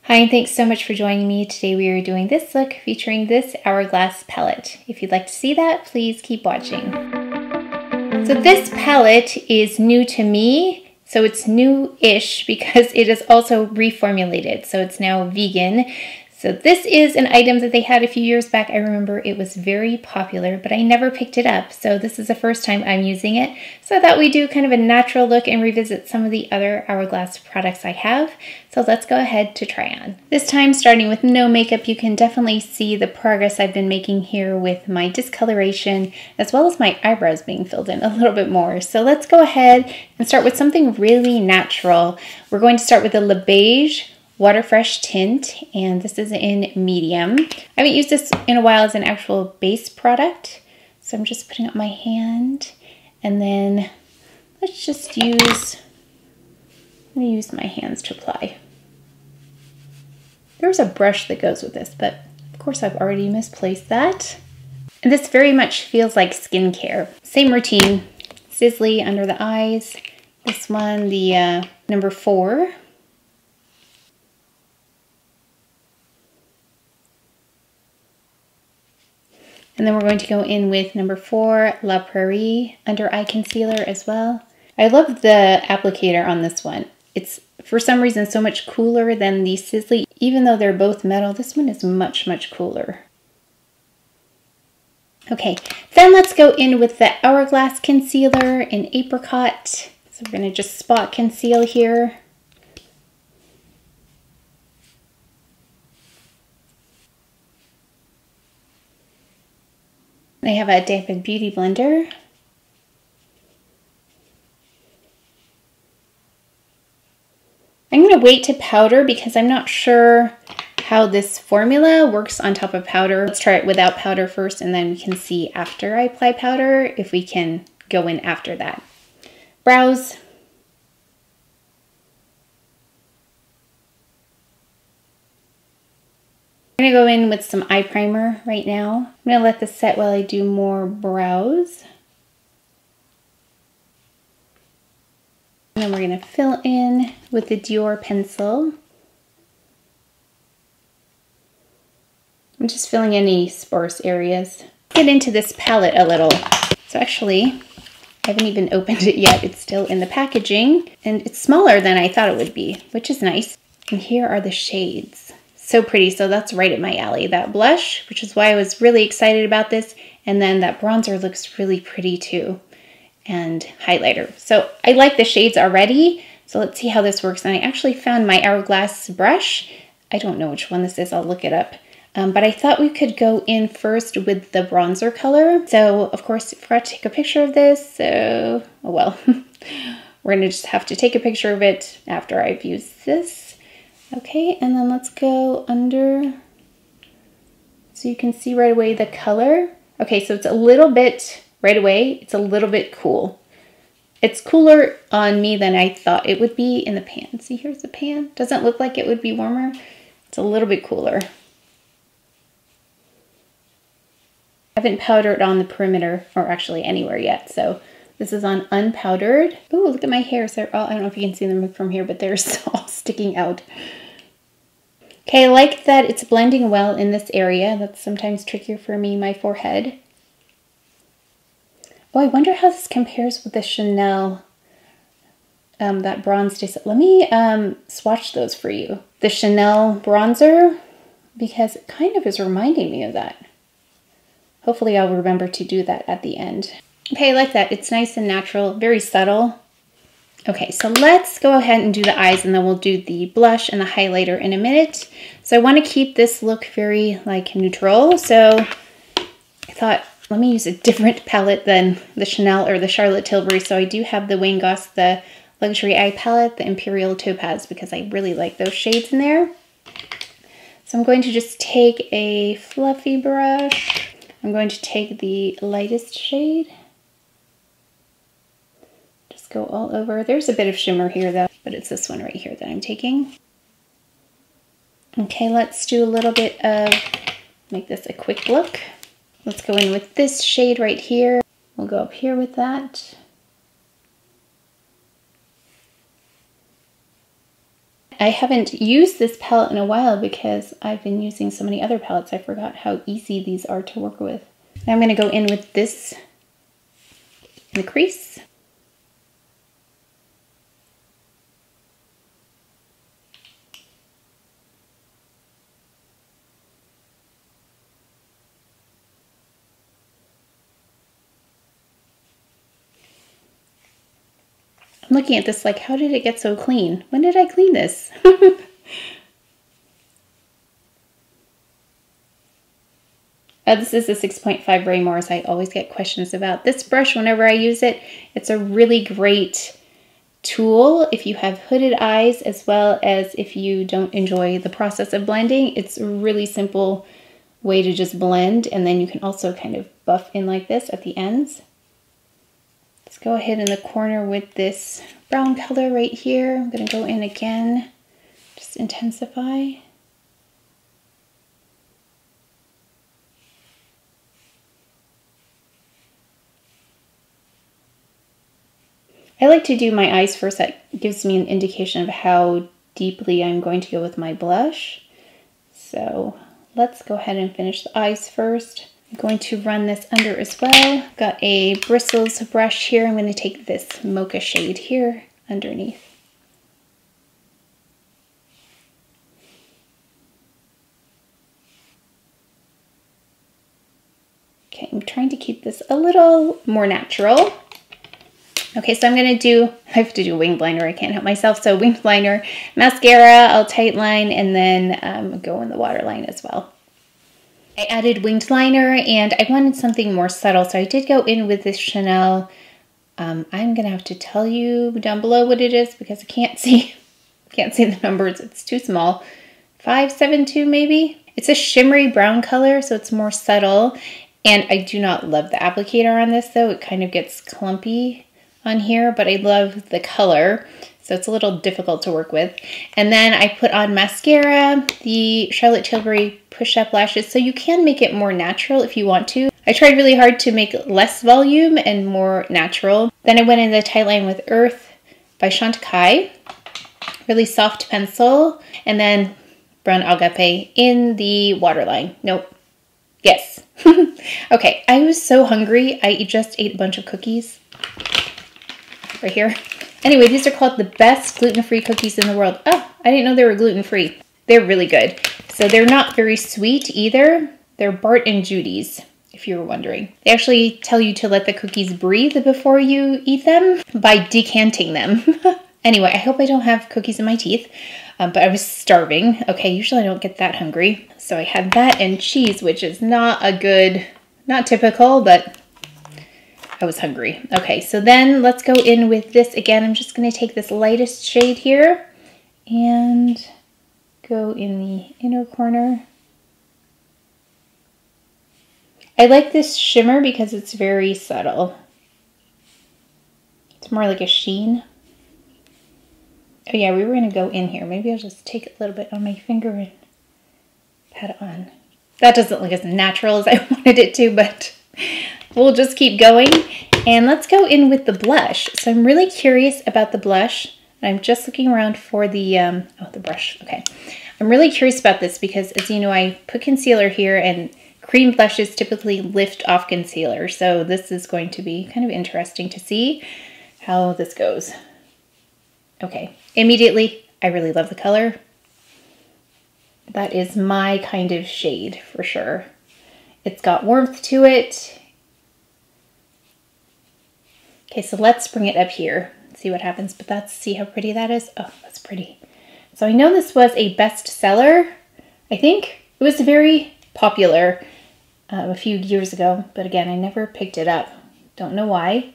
Hi, and thanks so much for joining me. Today we are doing this look featuring this Hourglass palette. If you'd like to see that, please keep watching. So this palette is new to me, so it's new-ish because it is also reformulated, so it's now vegan. So this is an item that they had a few years back. I remember it was very popular, but I never picked it up. So this is the first time I'm using it. So I thought we'd do kind of a natural look and revisit some of the other Hourglass products I have. So let's go ahead to try on. This time, starting with no makeup, you can definitely see the progress I've been making here with my discoloration, as well as my eyebrows being filled in a little bit more. So let's go ahead and start with something really natural. We're going to start with the Le Beige Water Fresh tint, and this is in medium. I haven't used this in a while as an actual base product, so I'm just putting up my hand, and then let's just I'm gonna use my hands to apply. There's a brush that goes with this, but of course I've already misplaced that. And this very much feels like skincare. Same routine, Sizzly under the eyes. This one, the number 4. And then we're going to go in with number 4, La Prairie under eye concealer as well. I love the applicator on this one. It's, for some reason, so much cooler than the Sizzly. Even though they're both metal, this one is much, much cooler. Okay, then let's go in with the Hourglass concealer in Apricot. So we're gonna just spot conceal here. I have a dampened beauty blender. I'm going to wait to powder because I'm not sure how this formula works on top of powder. Let's try it without powder first, and then we can see after I apply powder if we can go in after that. Brows. I'm going to go in with some eye primer right now. I'm going to let this set while I do more brows. And then we're going to fill in with the Dior pencil. I'm just filling in any sparse areas. Get into this palette a little. So actually, I haven't even opened it yet. It's still in the packaging, and it's smaller than I thought it would be, which is nice. And here are the shades. So pretty, so that's right at my alley. That blush, which is why I was really excited about this, and then that bronzer looks really pretty too, and highlighter. So I like the shades already, so let's see how this works. And I actually found my Hourglass brush. I don't know which one this is, I'll look it up. But I thought we could go in first with the bronzer color. So of course, I forgot to take a picture of this, so, oh well. We're gonna just have to take a picture of it after I've used this. Okay, and then let's go under, so you can see right away the color. Okay, so it's a little bit, right away, it's a little bit cool. It's cooler on me than I thought it would be in the pan. See, here's the pan. Doesn't look like it would be warmer. It's a little bit cooler. I haven't powdered on the perimeter, or actually anywhere yet, so this is on unpowdered. Ooh, look at my hairs. They're all, I don't know if you can see them from here, but they're all sticking out. Okay, I like that it's blending well in this area. That's sometimes trickier for me, my forehead. Oh, I wonder how this compares with the Chanel, that bronze day. Let me swatch those for you. The Chanel bronzer, because it kind of is reminding me of that. Hopefully I'll remember to do that at the end. Okay, I like that. It's nice and natural, very subtle. Okay, so let's go ahead and do the eyes, and then we'll do the blush and the highlighter in a minute. So I want to keep this look very like neutral. So I thought, let me use a different palette than the Chanel or the Charlotte Tilbury. So I do have the Wayne Goss, the Luxury Eye Palette, the Imperial Topaz, because I really like those shades in there. So I'm going to just take a fluffy brush. I'm going to take the lightest shade. Go all over. There's a bit of shimmer here though, but it's this one right here that I'm taking. Okay, let's do a little bit of, make this a quick look. Let's go in with this shade right here. We'll go up here with that. I haven't used this palette in a while because I've been using so many other palettes. I forgot how easy these are to work with. Now I'm going to go in with this in the crease. I'm looking at this like, how did it get so clean? When did I clean this? This is the 6.5 Raymores. I always get questions about this brush whenever I use it. It's a really great tool if you have hooded eyes, as well as if you don't enjoy the process of blending. It's a really simple way to just blend, and then you can also kind of buff in like this at the ends. Let's go ahead in the corner with this brown color right here. I'm going to go in again, just intensify. I like to do my eyes first. That gives me an indication of how deeply I'm going to go with my blush. So let's go ahead and finish the eyes first. I'm going to run this under as well. Got a bristles brush here. I'm going to take this mocha shade here underneath. Okay, I'm trying to keep this a little more natural. Okay, so I'm going to do, I have to do winged liner, I can't help myself. So winged liner, mascara, I'll tight line, and then go in the waterline as well. I added winged liner and I wanted something more subtle, so I did go in with this Chanel. I'm going to have to tell you down below what it is because I can't see the numbers, it's too small. 572 maybe? It's a shimmery brown color, so it's more subtle. And I do not love the applicator on this though, it kind of gets clumpy on here, but I love the color, so it's a little difficult to work with. And then I put on mascara, the Charlotte Tilbury push-up lashes, so you can make it more natural if you want to. I tried really hard to make less volume and more natural. Then I went in the tight line with Earth by Chantecaille, really soft pencil, and then Brun Agape in the waterline. Nope. Yes. Okay, I was so hungry. I just ate a bunch of cookies. Right here. Anyway, these are called the best gluten-free cookies in the world. Oh, I didn't know they were gluten-free. They're really good. So they're not very sweet either. They're Bart and Judy's, if you were wondering. They actually tell you to let the cookies breathe before you eat them by decanting them. Anyway, I hope I don't have cookies in my teeth, but I was starving. Okay, usually I don't get that hungry. So I had that and cheese, which is not a good, not typical, but I was hungry. Okay, so then let's go in with this again. I'm just going to take this lightest shade here and go in the inner corner. I like this shimmer because it's very subtle. It's more like a sheen. Oh yeah, we were going to go in here. Maybe I'll just take a little bit on my finger and pat it on. That doesn't look as natural as I wanted it to, but we'll just keep going. And let's go in with the blush. So I'm really curious about the blush. I'm just looking around for the, oh, the brush. Okay. I'm really curious about this because, as you know, I put concealer here and cream blushes typically lift off concealer. So this is going to be kind of interesting to see how this goes. Okay. Immediately, I really love the color. That is my kind of shade for sure. It's got warmth to it. Okay, so let's bring it up here, see what happens, but that's, see how pretty that is? Oh, that's pretty. So I know this was a bestseller, I think. It was very popular a few years ago, but again, I never picked it up. Don't know why.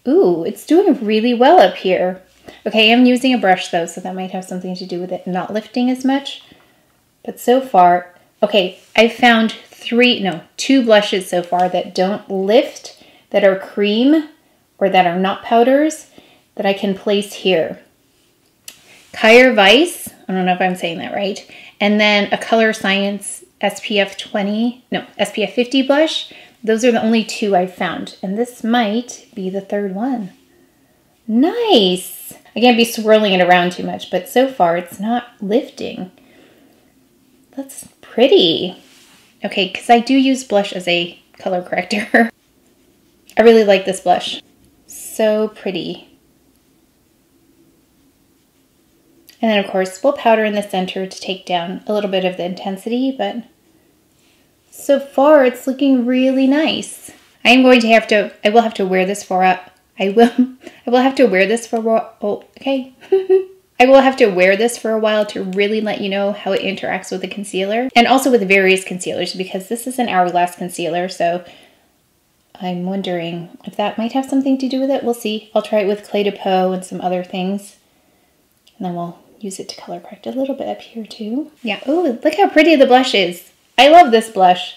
Ooh, it's doing really well up here. Okay, I'm using a brush though, so that might have something to do with it not lifting as much. But so far, okay, I've found two blushes so far that don't lift, that are cream, or that are not powders, that I can place here. Kyer Weiss, I don't know if I'm saying that right, and then a Color Science SPF 50 blush. Those are the only two I've found, and this might be the third one. Nice. I can't be swirling it around too much, but so far it's not lifting. That's pretty. Okay, because I do use blush as a color corrector. I really like this blush. So pretty. And then of course we'll powder in the center to take down a little bit of the intensity, but so far it's looking really nice. I will have to wear this for I will have to wear this for a while. Oh, okay. I will have to wear this for a while to really let you know how it interacts with the concealer and also with various concealers, because this is an Hourglass concealer, so I'm wondering if that might have something to do with it. We'll see. I'll try it with Clé de Peau and some other things, and then we'll use it to color correct a little bit up here too. Yeah, oh, look how pretty the blush is. I love this blush.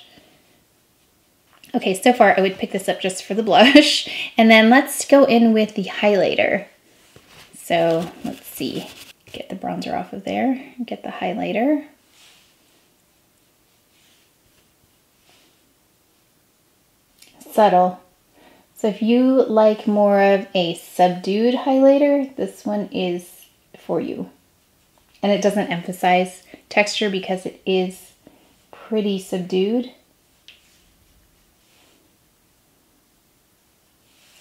Okay, so far I would pick this up just for the blush. And then let's go in with the highlighter. So let's see, get the bronzer off of there, get the highlighter. Subtle. So if you like more of a subdued highlighter, this one is for you. And it doesn't emphasize texture because it is pretty subdued.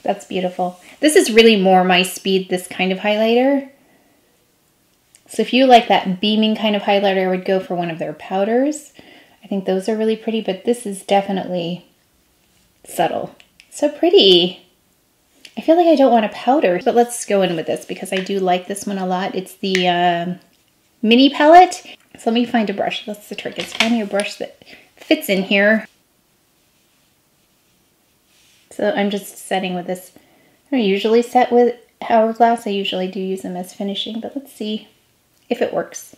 That's beautiful. This is really more my speed, this kind of highlighter. So if you like that beaming kind of highlighter, I would go for one of their powders. I think those are really pretty, but this is definitely subtle. So pretty. I feel like I don't want a powder, but let's go in with this because I do like this one a lot. It's the mini palette. So let me find a brush. That's the trick, is finding a brush that fits in here. So I'm just setting with this. I don't usually set with Hourglass. I usually do use them as finishing, but let's see if it works.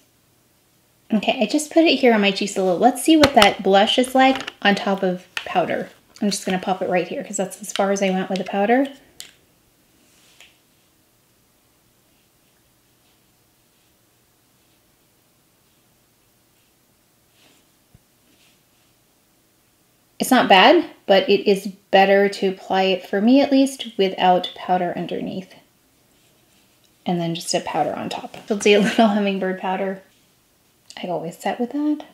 Okay, I just put it here on my cheeks a little. Let's see what that blush is like on top of powder. I'm just gonna pop it right here because that's as far as I went with the powder. It's not bad, but it is better to apply it, for me at least, without powder underneath. And then just a powder on top. You'll see a little hummingbird powder. I always set with that.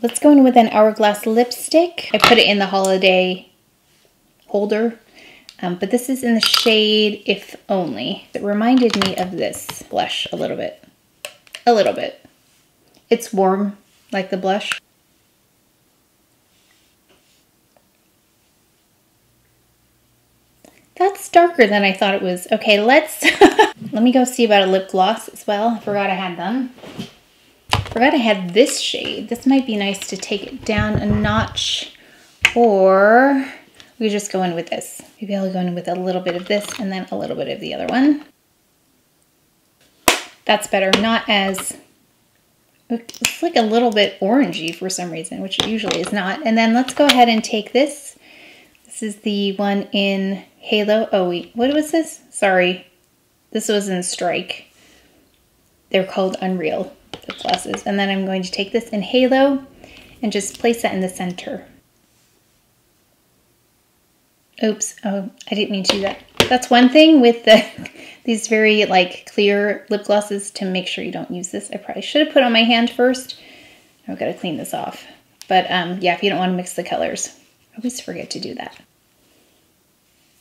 Let's go in with an Hourglass lipstick. I put it in the holiday holder, but this is in the shade If Only. It reminded me of this blush a little bit. A little bit. It's warm, like the blush. That's darker than I thought it was. Okay, let's, let me go see about a lip gloss as well. I forgot I had them. Forgot I had this shade. This might be nice to take it down a notch, or we just go in with this. Maybe I'll go in with a little bit of this and then a little bit of the other one. That's better, not as, it's like a little bit orangey for some reason, which it usually is not. And then let's go ahead and take this. This is the one in Halo. Oh wait, what was this? Sorry. This was in Strike. They're called Unreal, the glosses. And then I'm going to take this in Halo and just place that in the center. Oops, oh, I didn't mean to do that. That's one thing with these very like clear lip glosses, to make sure you don't use this. I probably should have put on my hand first. I've got to clean this off. But yeah, if you don't want to mix the colors, I always forget to do that.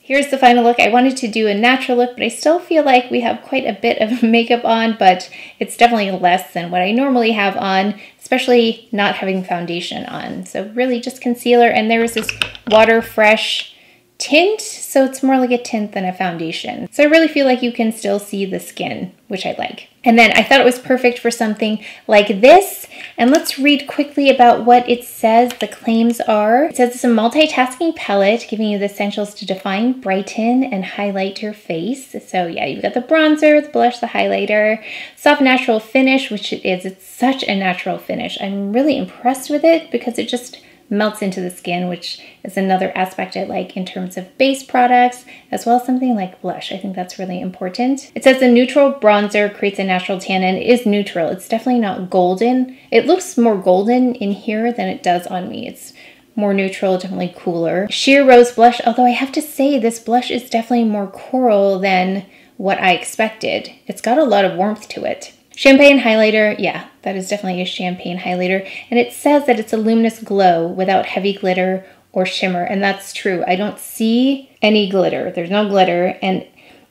Here's the final look. I wanted to do a natural look, but I still feel like we have quite a bit of makeup on, but it's definitely less than what I normally have on, especially not having foundation on. So really just concealer, and there was this Water Fresh tint, so it's more like a tint than a foundation. So I really feel like you can still see the skin, which I like. And then I thought it was perfect for something like this. And let's read quickly about what it says the claims are. It says it's a multitasking palette, giving you the essentials to define, brighten, and highlight your face. So yeah, you've got the bronzer, the blush, the highlighter, soft natural finish, which it is. It's such a natural finish. I'm really impressed with it because it just melts into the skin, which is another aspect I like in terms of base products, as well as something like blush. I think that's really important. It says the neutral bronzer creates a natural tan, and it is neutral. It's definitely not golden. It looks more golden in here than it does on me. It's more neutral, definitely cooler. Sheer Rose blush, although I have to say this blush is definitely more coral than what I expected. It's got a lot of warmth to it. Champagne highlighter, yeah, that is definitely a champagne highlighter. And it says that it's a luminous glow without heavy glitter or shimmer, and that's true. I don't see any glitter. There's no glitter, and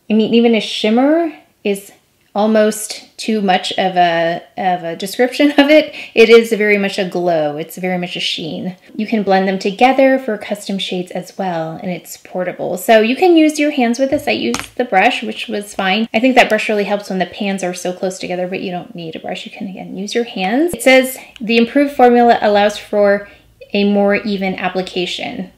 I mean, even a shimmer is almost too much of a description of it. It is very much a glow. It's very much a sheen. You can blend them together for custom shades as well, and it's portable. So you can use your hands with this. I used the brush, which was fine. I think that brush really helps when the pans are so close together, but you don't need a brush. You can, again, use your hands. It says the improved formula allows for a more even application.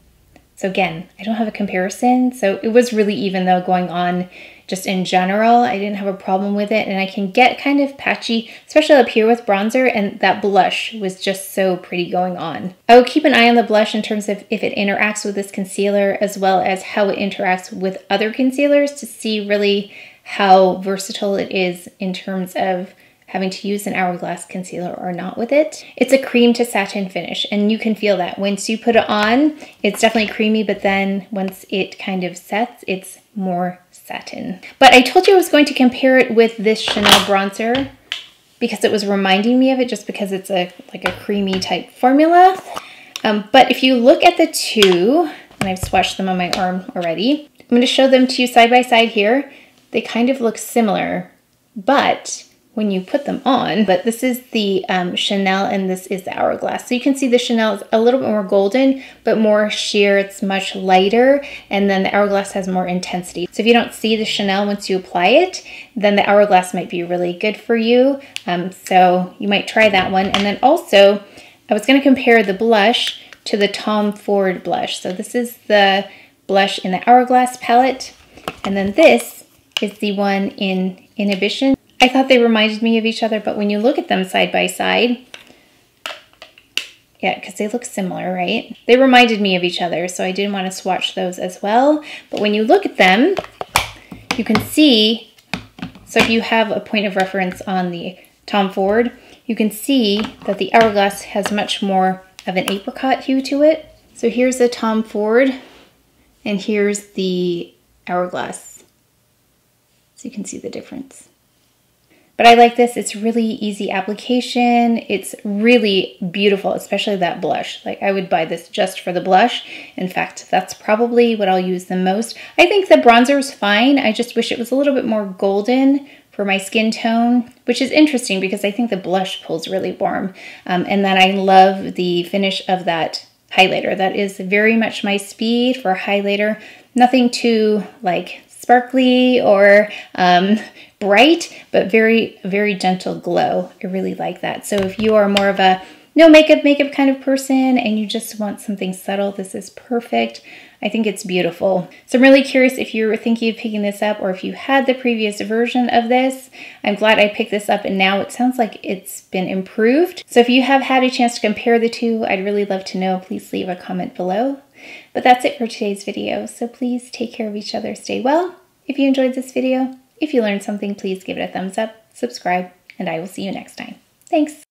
So again, I don't have a comparison. So it was really even though going on just in general. I didn't have a problem with it, and I can get kind of patchy, especially up here with bronzer, and that blush was just so pretty going on. I will keep an eye on the blush in terms of if it interacts with this concealer as well as how it interacts with other concealers to see really how versatile it is in terms of having to use an Hourglass concealer or not with it. It's a cream to satin finish, and you can feel that. Once you put it on, it's definitely creamy, but then once it kind of sets, it's more satin. But I told you I was going to compare it with this Chanel bronzer because it was reminding me of it, just because it's like a creamy type formula. But if you look at the two, and I've swatched them on my arm already, I'm going to show them to you side by side here. They kind of look similar, but when you put them on, but this is the Chanel and this is the Hourglass. So you can see the Chanel is a little bit more golden, but more sheer, it's much lighter, and then the Hourglass has more intensity. So if you don't see the Chanel once you apply it, then the Hourglass might be really good for you. So you might try that one. And then also, I was gonna compare the blush to the Tom Ford blush. So this is the blush in the Hourglass palette, and then this is the one in Inhibition. I thought they reminded me of each other, but when you look at them side by side, yeah, because they look similar, right? They reminded me of each other, so I didn't want to swatch those as well. But when you look at them, you can see, so if you have a point of reference on the Tom Ford, you can see that the Hourglass has much more of an apricot hue to it. So here's the Tom Ford, and here's the Hourglass. So you can see the difference. But I like this. It's really easy application. It's really beautiful, especially that blush. Like, I would buy this just for the blush. In fact, that's probably what I'll use the most. I think the bronzer is fine. I just wish it was a little bit more golden for my skin tone, which is interesting because I think the blush pulls really warm. And then I love the finish of that highlighter. That is very much my speed for a highlighter. Nothing too like sparkly or bright, but very, very gentle glow. I really like that. So if you are more of a no makeup kind of person and you just want something subtle, this is perfect. I think it's beautiful. So I'm really curious if you were thinking of picking this up or if you had the previous version of this. I'm glad I picked this up and now it sounds like it's been improved. So if you have had a chance to compare the two, I'd really love to know. Please leave a comment below. But that's it for today's video. So please take care of each other, stay well. If you enjoyed this video, if you learned something, please give it a thumbs up, subscribe, and I will see you next time. Thanks.